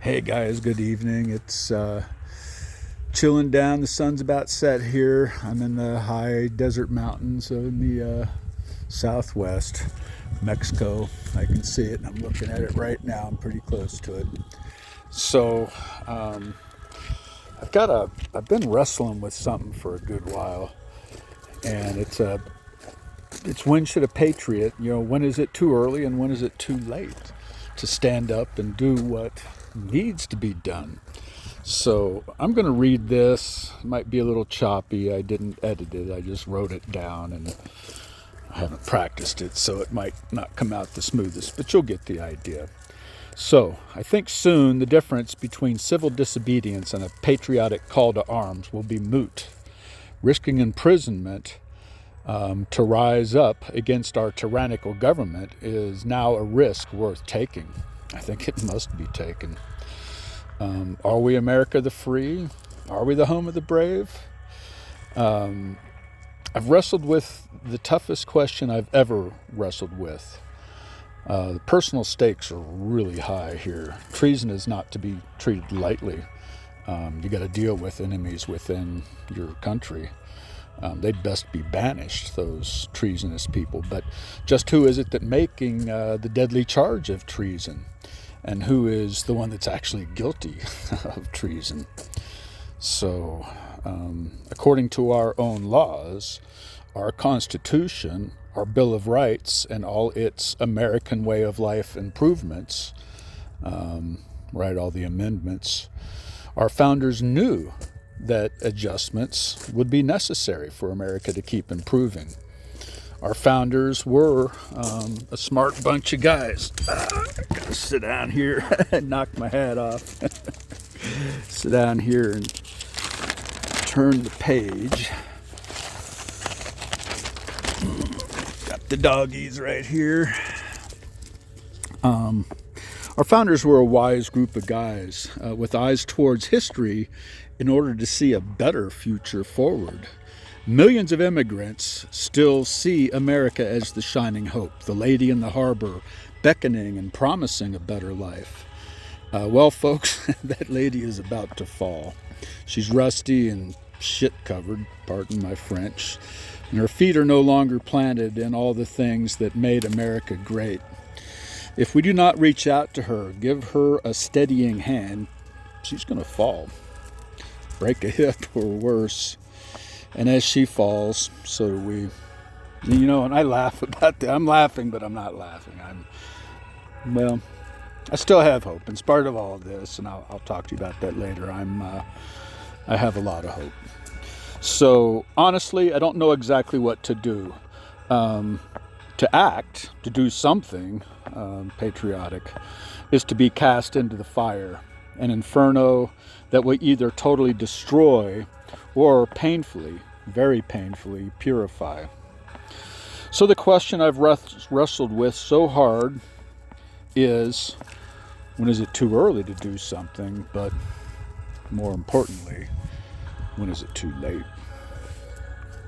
Hey guys, good evening. It's chilling down. The sun's about set here. I'm in the high desert mountains in the southwest Mexico. I can see it and I'm looking at it right now. I'm pretty close to it. So I've been wrestling with something for a good while, and it's when should a patriot, when is it too early and when is it too late to stand up and do what needs to be done. So I'm going to read this. It might be a little choppy. I didn't edit it. I just wrote it down and I haven't practiced it, so it might not come out the smoothest, but you'll get the idea. So I think soon the difference between civil disobedience and a patriotic call to arms will be moot. Risking imprisonment to rise up against our tyrannical government is now a risk worth taking. I think it must be taken. Are we America the free? Are we the home of the brave? I've wrestled with the toughest question I've ever wrestled with. The personal stakes are really high here. Treason is not to be treated lightly. You got to deal with enemies within your country. They'd best be banished, those treasonous people. But just who is it that making the deadly charge of treason? And who is the one that's actually guilty of treason? So, according to our own laws, our Constitution, our Bill of Rights, and all its American way of life improvements, all the amendments, our founders knew that adjustments would be necessary for America to keep improving. Our founders were a smart bunch of guys. I gotta sit down here and knock my hat off. Sit down here and turn the page. Got the doggies right here. Our founders were a wise group of guys with eyes towards history in order to see a better future forward. Millions of immigrants still see America as the shining hope, the lady in the harbor, beckoning and promising a better life. Well, folks, that lady is about to fall. She's rusty and shit-covered, pardon my French, and her feet are no longer planted in all the things that made America great. If we do not reach out to her, give her a steadying hand, she's going to fall, break a hip or worse. And as she falls, so do we. And I laugh about that. I'm laughing, but I'm not laughing. I still have hope in spite of all of this, and I'll talk to you about that later. I have a lot of hope. So honestly, I don't know exactly what to do. To act, to do something patriotic, is to be cast into the fire, an inferno that will either totally destroy or painfully, very painfully, purify. So the question I've wrestled with so hard is, when is it too early to do something? But more importantly, when is it too late?